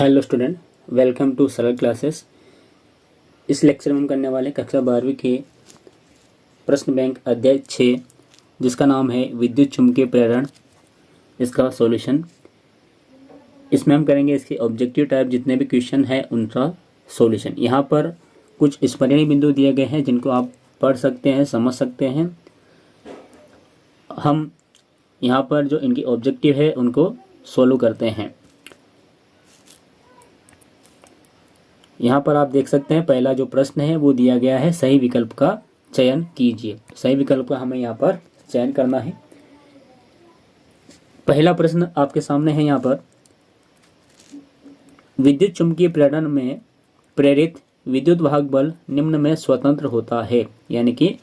Hello student, welcome to सरल classes. इस lecture में हम करने वाले कक्षा 12वीं के प्रश्न बैंक अध्याय 6 जिसका नाम है विद्युत चुम्बकीय प्रेरण, इसका सॉल्यूशन। इसमें हम करेंगे इसके ऑब्जेक्टिव टाइप जितने भी क्वेश्चन हैं उनका सॉल्यूशन। यहाँ पर कुछ स्मरणीय बिंदु दिए गए हैं जिनको आप पढ़ सकते हैं, समझ सकते हैं। हम यहाँ पर जो इनकी ऑब्जेक्टिव है उनको सोल्व करते हैं। यहाँ पर आप देख सकते हैं पहला जो प्रश्न है वो दिया गया है, सही विकल्प का चयन कीजिए। सही विकल्प का हमें यहाँ पर चयन करना है। पहला प्रश्न आपके सामने है। यहाँ पर विद्युत चुम्बकीय प्रेरण में प्रेरित विद्युत वाहक बल निम्न में स्वतंत्र होता है, यानी कि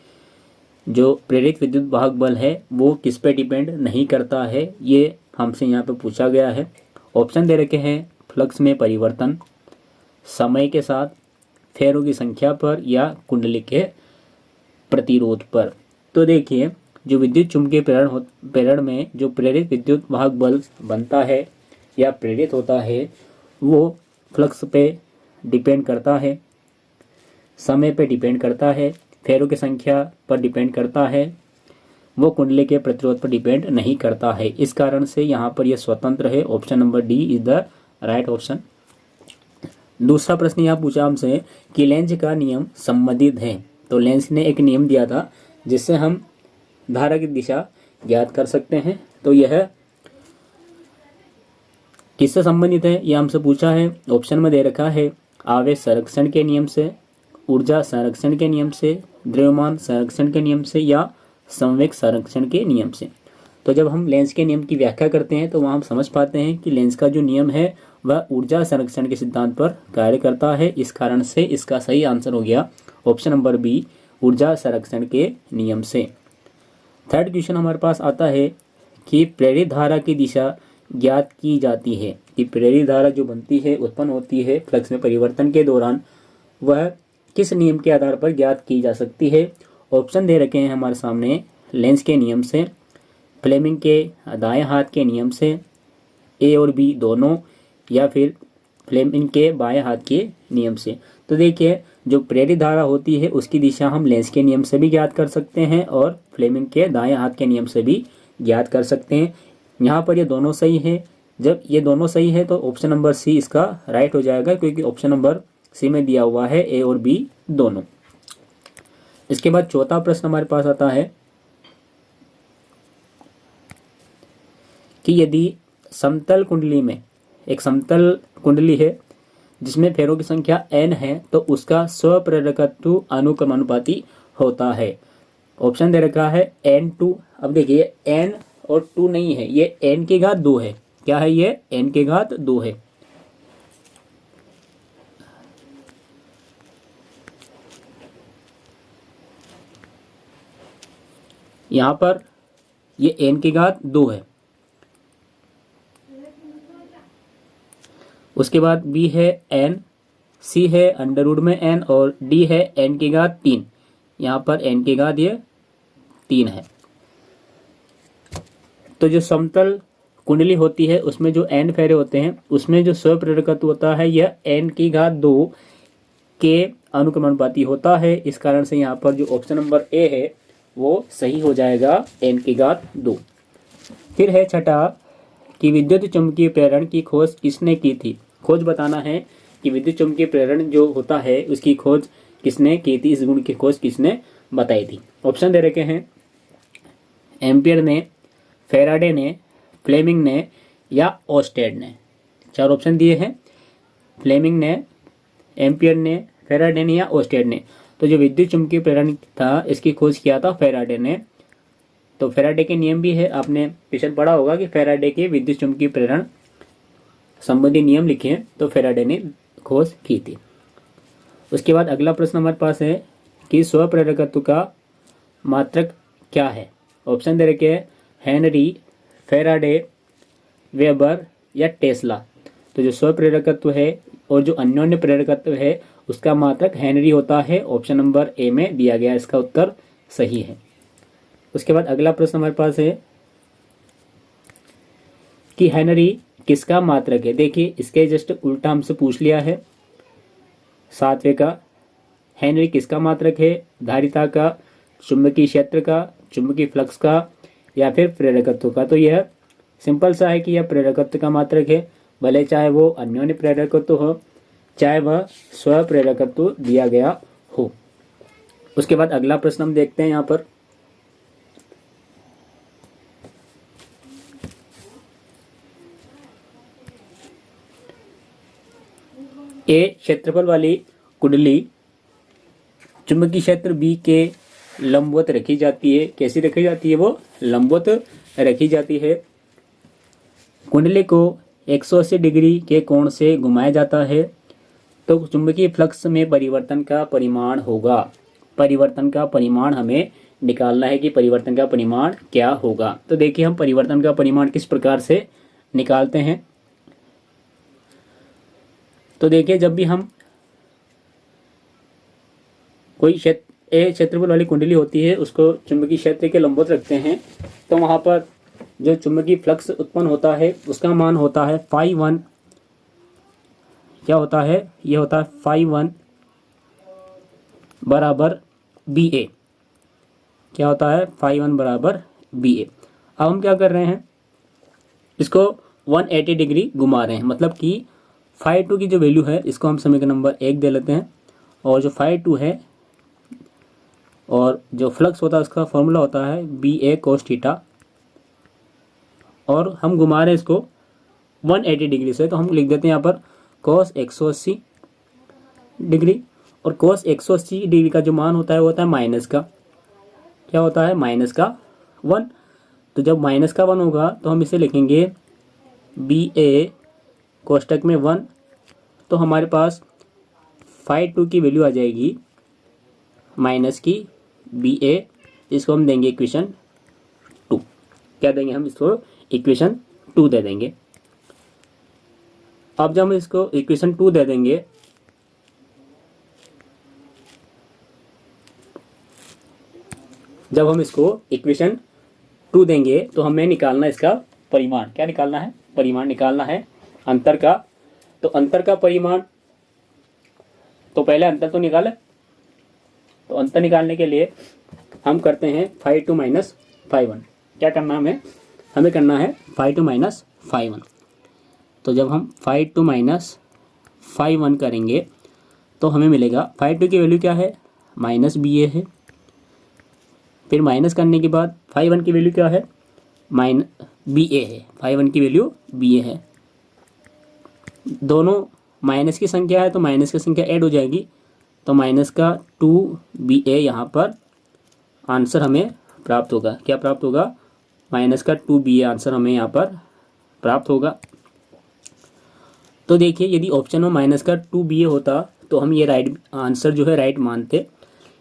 जो प्रेरित विद्युत वाहक बल है वो किस पे डिपेंड नहीं करता है, ये हमसे यहाँ पे पूछा गया है। ऑप्शन दे रखे हैं फ्लक्स में परिवर्तन, समय के साथ, फेरों की संख्या पर या कुंडली के प्रतिरोध पर। तो देखिए, जो विद्युत चुम्बकीय प्रेरण में जो प्रेरित विद्युत वाहक बल बनता है या प्रेरित होता है वो फ्लक्स पे डिपेंड करता है, समय पे डिपेंड करता है, फेरों की संख्या पर डिपेंड करता है, वो कुंडली के प्रतिरोध पर डिपेंड नहीं करता है। इस कारण से यहाँ पर यह स्वतंत्र है। Option number D is the right option. दूसरा प्रश्न यह पूछा हमसे कि लेंज का नियम संबंधित है। तो लेंज ने एक नियम दिया था जिससे हम धारा की दिशा ज्ञात कर सकते हैं। तो यह किससे संबंधित है, यह हमसे पूछा है। ऑप्शन में दे रखा है आवेश संरक्षण के नियम से, ऊर्जा संरक्षण के नियम से, द्रव्यमान संरक्षण के नियम से या संवेग संरक्षण के नियम से। तो जब हम लेंज के नियम की व्याख्या करते हैं तो वहाँ हम समझ पाते हैं कि लेंज का जो नियम है वह ऊर्जा संरक्षण के सिद्धांत पर कार्य करता है। इस कारण से इसका सही आंसर हो गया ऑप्शन नंबर बी, ऊर्जा संरक्षण के नियम से। थर्ड क्वेश्चन हमारे पास आता है कि प्रेरित धारा की दिशा ज्ञात की जाती है। कि प्रेरित धारा जो बनती है, उत्पन्न होती है फ्लक्स में परिवर्तन के दौरान, वह किस नियम के आधार पर ज्ञात की जा सकती है। ऑप्शन दे रखे हैं हमारे सामने लेंज के नियम से, फ्लेमिंग के दाएं हाथ के नियम से, ए और बी दोनों, या फिर फ्लेमिंग के बाएं हाथ के नियम से। तो देखिए, जो प्रेरित धारा होती है उसकी दिशा हम लेंज के नियम से भी ज्ञात कर सकते हैं और फ्लेमिंग के दाएं हाथ के नियम से भी ज्ञात कर सकते हैं। यहाँ पर ये दोनों सही है। जब ये दोनों सही है तो ऑप्शन नंबर सी इसका राइट हो जाएगा, क्योंकि ऑप्शन नंबर सी में दिया हुआ है ए और बी दोनों। इसके बाद चौथा प्रश्न हमारे पास आता है कि यदि समतल कुंडली में, एक समतल कुंडली है जिसमें फेरों की संख्या n है, तो उसका स्वप्रेरकत्व अनुक्रमानुपाती होता है। ऑप्शन दे रखा है n2। अब देखिए, n और 2 नहीं है, ये n की घात 2 है। क्या है ये? n की घात 2 है। यहां पर ये n की घात 2 है। उसके बाद b है n, c है अंडर रूट में n और d है n की घात 3। यहाँ पर n की घात ये 3 है। तो जो समतल कुंडली होती है उसमें जो n फेरे होते हैं उसमें जो स्वप्रेरकत्व होता है यह n की घात 2 के अनुक्रमानुपाती होता है। इस कारण से यहाँ पर जो ऑप्शन नंबर ए है वो सही हो जाएगा, n की घात 2। फिर है छठा कि विद्युत चुम्बकीय प्रेरण की खोज किसने की थी। खोज बताना है कि विद्युत चुम्बकीय प्रेरण जो होता है उसकी खोज किसने की थी, इस गुण की खोज किसने बताई थी। ऑप्शन दे रखे हैं एम्पियर ने, फेराडे ने, फ्लेमिंग ने या ओस्टेड ने। 4 ऑप्शन दिए हैं, फ्लेमिंग ने, एम्पियर ने, फेराडे ने या ओस्टेड ने। तो जो विद्युत चुम्बकीय प्रेरण था इसकी खोज किया था फेराडे ने। तो फेराडे के नियम भी है, आपने पिछले पढ़ा होगा कि फेराडे के विद्युत चुम्बकीय प्रेरण संबंधी नियम लिखे हैं, तो फेराडे ने खोज की थी। उसके बाद अगला प्रश्न हमारे पास है कि स्वप्रेरकत्व का मात्रक क्या है। ऑप्शन दे रखे हैं हेनरी, फेराडे, वेबर या टेस्ला। तो जो स्वप्रेरकत्व है और जो अन्योन्य प्रेरकत्व है उसका मात्रक हेनरी होता है। ऑप्शन नंबर ए में दिया गया, इसका उत्तर सही है। उसके बाद अगला प्रश्न हमारे पास है कि हेनरी किसका मात्रक है। देखिए इसके जस्ट उल्टा हमसे पूछ लिया है। 7वें का, हेनरी किसका मात्रक है, धारिता का, चुंबकीय क्षेत्र का, चुंबकीय फ्लक्स का, या फिर प्रेरकत्व का। तो यह सिंपल सा है कि यह प्रेरकत्व का मात्रक है, भले चाहे वो अन्योन्य प्रेरकत्व हो, चाहे वह स्व प्रेरकत्व दिया गया हो। उसके बाद अगला प्रश्न हम देखते हैं यहाँ पर। ए क्षेत्रफल वाली कुंडली चुंबकीय क्षेत्र बी के लंबवत रखी जाती है। कैसी रखी जाती है, वो लंबवत रखी जाती है। कुंडली को 180 डिग्री के कोण से घुमाया जाता है तो चुंबकीय फ्लक्स में परिवर्तन का परिमाण होगा। परिवर्तन का परिमाण हमें निकालना है कि परिवर्तन का परिमाण क्या होगा। तो देखिए हम परिवर्तन का परिमाण किस प्रकार से निकालते हैं। तो देखिए जब भी हम कोई क्षेत्रफल वाली कुंडली होती है उसको चुंबकीय क्षेत्र के लंबवत रखते हैं तो वहां पर जो चुंबकीय फ्लक्स उत्पन्न होता है उसका मान होता है φ1। क्या होता है, ये होता है φ1 बराबर BA। क्या होता है, φ1 बराबर BA। अब हम क्या कर रहे हैं, इसको 180 डिग्री घुमा रहे हैं, मतलब कि φ2 की जो वैल्यू है इसको हम समीकरण नंबर 1 दे लेते हैं, और जो φ2 है और जो फ्लक्स होता है उसका फॉर्मूला होता है BA cos थीटा, और हम घुमा रहे हैं इसको 180 डिग्री से, तो हम लिख देते हैं यहाँ पर cos 180 डिग्री, और cos 180 डिग्री का जो मान होता है वो होता है माइनस का, क्या होता है, माइनस का 1। तो जब माइनस का 1 होगा तो हम इसे लिखेंगे BA कोष्टक में 1, तो हमारे पास φ2 की वैल्यू आ जाएगी माइनस की BA, इसको हम देंगे इक्वेशन 2। क्या देंगे हम इसको, इक्वेशन 2 दे देंगे। अब जब हम इसको इक्वेशन 2 दे देंगे जब हम इसको इक्वेशन 2 देंगे तो हमें निकालना इसका परिमाण। क्या निकालना है, परिमाण निकालना है अंतर का। तो अंतर का परिमाण, तो पहले अंतर तो निकाले, तो अंतर निकालने के लिए हम करते हैं φ2 माइनस φ1। क्या करना है हमें करना है φ2 माइनस φ1। तो जब हम φ2 माइनस φ1 करेंगे तो हमें मिलेगा φ2 की वैल्यू क्या है, माइनस BA है। फिर माइनस करने के बाद φ1 की वैल्यू क्या है, BA है। φ1 की वैल्यू BA है। दोनों माइनस की संख्या है तो माइनस की संख्या ऐड हो जाएगी, तो माइनस का 2BA यहाँ पर आंसर हमें प्राप्त होगा। क्या प्राप्त होगा, माइनस का 2BA आंसर हमें यहाँ पर प्राप्त होगा। तो देखिए यदि ऑप्शन में माइनस का 2BA होता तो हम ये राइट आंसर जो है राइट मानते,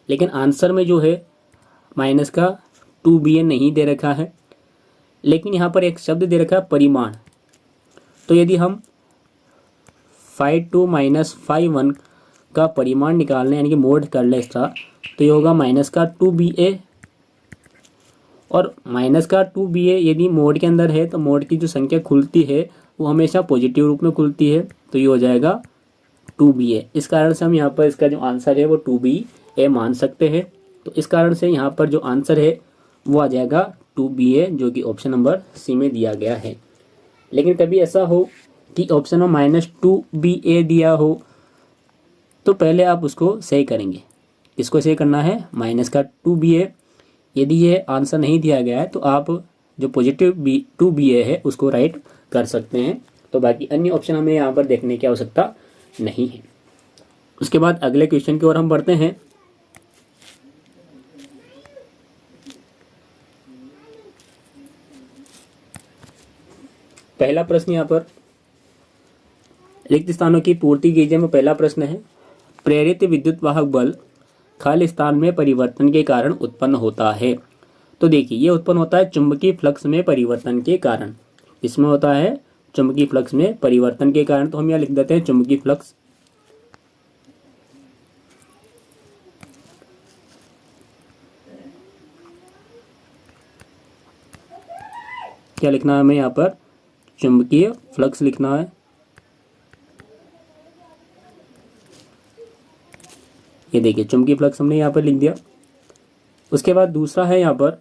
लेकिन आंसर में जो है माइनस का 2BA नहीं दे रखा है, लेकिन यहाँ पर एक शब्द दे रखा है परिमाण। तो यदि हम φ2 माइनस φ1 का परिमाण निकालने यानी कि मोड कर ले इसका, तो ये होगा माइनस का 2BA, और माइनस का 2BA यदि मोड के अंदर है तो मोड की जो संख्या खुलती है वो हमेशा पॉजिटिव रूप में खुलती है, तो ये हो जाएगा 2BA। इस कारण से हम यहाँ पर इसका जो आंसर है वो 2BA मान सकते हैं। तो इस कारण से यहाँ पर जो आंसर है वो आ जाएगा 2BA, जो कि ऑप्शन नंबर सी में दिया गया है। लेकिन कभी ऐसा हो कि ऑप्शन में -2BA दिया हो तो पहले आप उसको सही करेंगे। इसको सही करना है माइनस का 2BA। यदि ये आंसर नहीं दिया गया है तो आप जो पॉजिटिव 2BA है उसको राइट कर सकते हैं। तो बाकी अन्य ऑप्शन हमें यहाँ पर देखने की आवश्यकता नहीं है। उसके बाद अगले क्वेश्चन की ओर हम बढ़ते हैं। पहला प्रश्न यहाँ पर रिक्त स्थानों की पूर्ति कीजिए में पहला प्रश्न है, प्रेरित विद्युत वाहक बल खाली स्थान में परिवर्तन के कारण उत्पन्न होता है। तो देखिए ये उत्पन्न होता है चुंबकीय फ्लक्स में परिवर्तन के कारण। इसमें होता है चुंबकीय फ्लक्स में परिवर्तन के कारण, तो हम यहाँ लिख देते हैं चुंबकीय फ्लक्स। क्या लिखना है हमें यहाँ पर, चुंबकीय फ्लक्स लिखना है। ये देखिए चुंबकीय फ्लक्स हमने यहाँ पर लिख दिया। उसके बाद दूसरा है यहाँ पर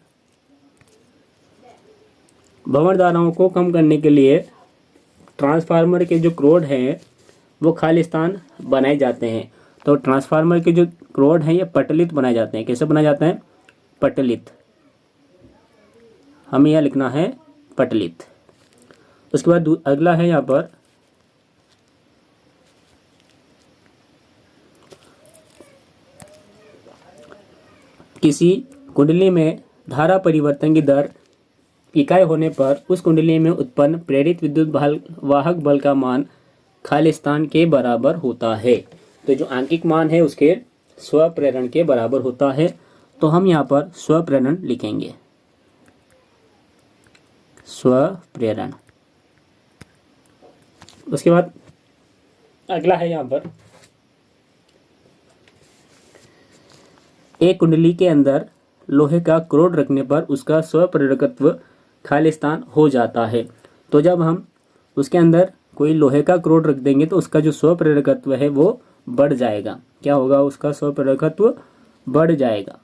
भंवर धाराओं को कम करने के लिए ट्रांसफार्मर के जो क्रोड हैं वो खाली स्थान बनाए जाते हैं। तो ट्रांसफार्मर के जो क्रोड हैं ये पटलित बनाए जाते हैं। कैसे बनाए जाते हैं? पटलित। हमें यह लिखना है पटलित। उसके बाद अगला है यहाँ पर किसी कुंडली में धारा परिवर्तन की दर इकाई होने पर उस कुंडली में उत्पन्न प्रेरित विद्युत वाहक बल का मान खाली स्थान के बराबर होता है। तो जो आंकिक मान है उसके स्वप्रेरण के बराबर होता है। तो हम यहाँ पर स्वप्रेरण लिखेंगे, स्वप्रेरण। उसके बाद अगला है यहाँ पर एक कुंडली के अंदर लोहे का क्रोड रखने पर उसका स्वप्रेरकत्व खाली स्थान हो जाता है। तो जब हम उसके अंदर कोई लोहे का क्रोड रख देंगे तो उसका जो स्वप्रेरकत्व है वो बढ़ जाएगा। क्या होगा? उसका स्वप्रेरकत्व बढ़ जाएगा।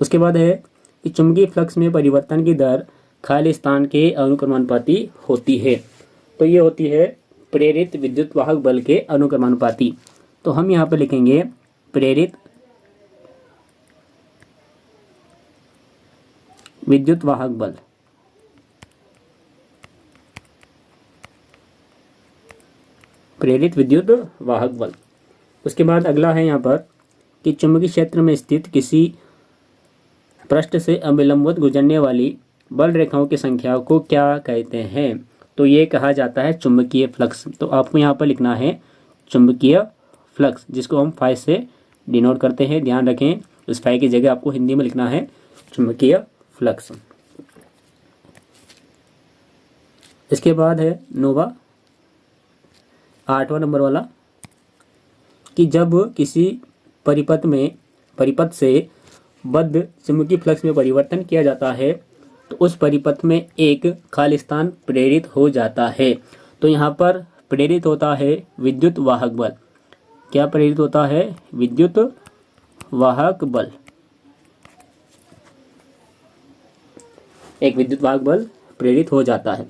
उसके बाद है कि चुंबकीय फ्लक्स में परिवर्तन की दर खाली स्थान के अनुक्रमानुपाती होती है। तो ये होती है प्रेरित विद्युत वाहक बल के अनुक्रमानुपाती। तो हम यहाँ पर लिखेंगे प्रेरित विद्युत वाहक बल। प्रेरित विद्युत वाहक बल। उसके बाद अगला है यहाँ पर कि चुंबकीय क्षेत्र में स्थित किसी पृष्ठ से अविलंबित गुजरने वाली बल रेखाओं की संख्या को क्या कहते हैं? तो ये कहा जाता है चुंबकीय फ्लक्स। तो आपको यहाँ पर लिखना है चुंबकीय फ्लक्स, जिसको हम फाई से डिनोट करते हैं। ध्यान रखें, उस फाई की जगह आपको हिंदी में लिखना है चुंबकीय फ्लक्स। इसके बाद है नोवा 8वां नंबर वाला कि जब किसी परिपथ से बद्ध चुंबकीय फ्लक्स में परिवर्तन किया जाता है तो उस परिपथ में एक खाली स्थान प्रेरित हो जाता है। तो यहाँ पर प्रेरित होता है विद्युत वाहक बल। क्या प्रेरित होता है? विद्युत वाहक बल। एक विद्युत वाहक बल प्रेरित हो जाता है।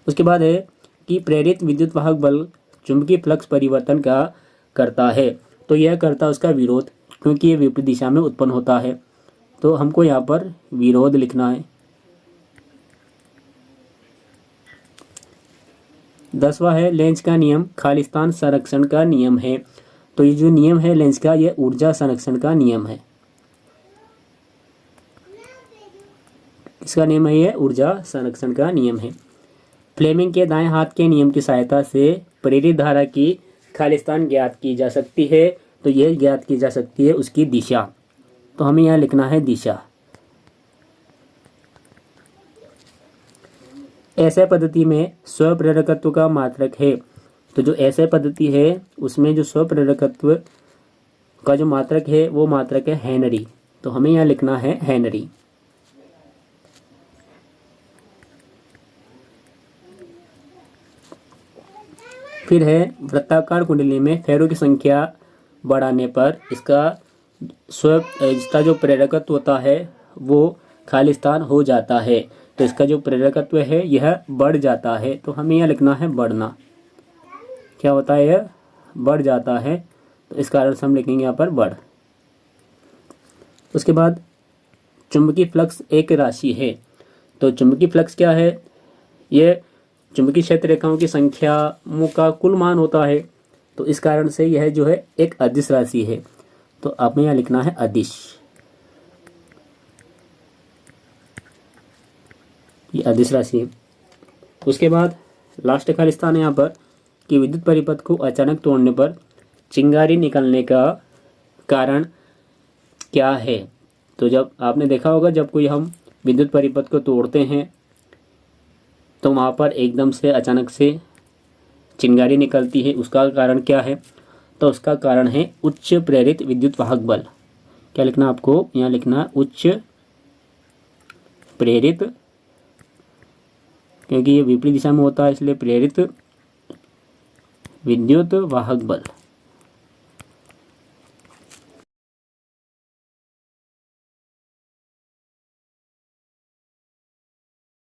उसके बाद है कि प्रेरित विद्युत वाहक बल चुंबकीय फ्लक्स परिवर्तन का करता है। तो यह करता उसका विरोध, क्योंकि यह विपरीत दिशा में उत्पन्न होता है। तो हमको यहाँ पर विरोध लिखना है। 10वां है लेंज का नियम खाली स्थान संरक्षण का नियम है। तो ये जो नियम है लेंज का, यह ऊर्जा संरक्षण का नियम है। इसका नियम है, यह ऊर्जा संरक्षण का नियम है। फ्लेमिंग के दाएं हाथ के नियम की सहायता से प्रेरित धारा की खाली स्थान ज्ञात की जा सकती है। तो यह ज्ञात की जा सकती है उसकी दिशा। तो हमें यहाँ लिखना है दिशा। ऐसे पद्धति में स्वप्रेरकत्व का मात्रक है। तो जो ऐसे पद्धति है उसमें जो स्वप्रेरकत्व का जो मात्रक है वो मात्रक है हेनरी। तो हमें यहाँ लिखना है हेनरी। फिर है वृत्ताकार कुंडली में फेरों की संख्या बढ़ाने पर इसका जो प्रेरकत्व होता है वो खाली स्थान हो जाता है। तो इसका जो प्रेरकत्व है यह बढ़ जाता है। तो हमें यह लिखना है बढ़ना। क्या होता है? यह बढ़ जाता है। तो इस कारण से हम लिखेंगे यहाँ पर बढ़। उसके बाद चुंबकीय फ्लक्स एक राशि है। तो चुंबकीय फ्लक्स क्या है? यह चुंबकीय क्षेत्र रेखाओं की संख्या का कुल मान होता है। तो इस कारण से यह जो है एक अदिश राशि है। तो आपने यहाँ लिखना है अदिश। ये अदिश राशि है। उसके बाद लास्ट खाली स्थान है यहाँ पर कि विद्युत परिपथ को अचानक तोड़ने पर चिंगारी निकलने का कारण क्या है? तो जब आपने देखा होगा जब कोई हम विद्युत परिपथ को तोड़ते हैं तो वहाँ पर एकदम से अचानक से चिंगारी निकलती है। उसका कारण क्या है? तो उसका कारण है उच्च प्रेरित विद्युत वाहक बल। क्या लिखना आपको, यहाँ लिखना उच्च प्रेरित, क्योंकि ये विपरीत दिशा में होता है इसलिए प्रेरित विद्युत वाहक बल।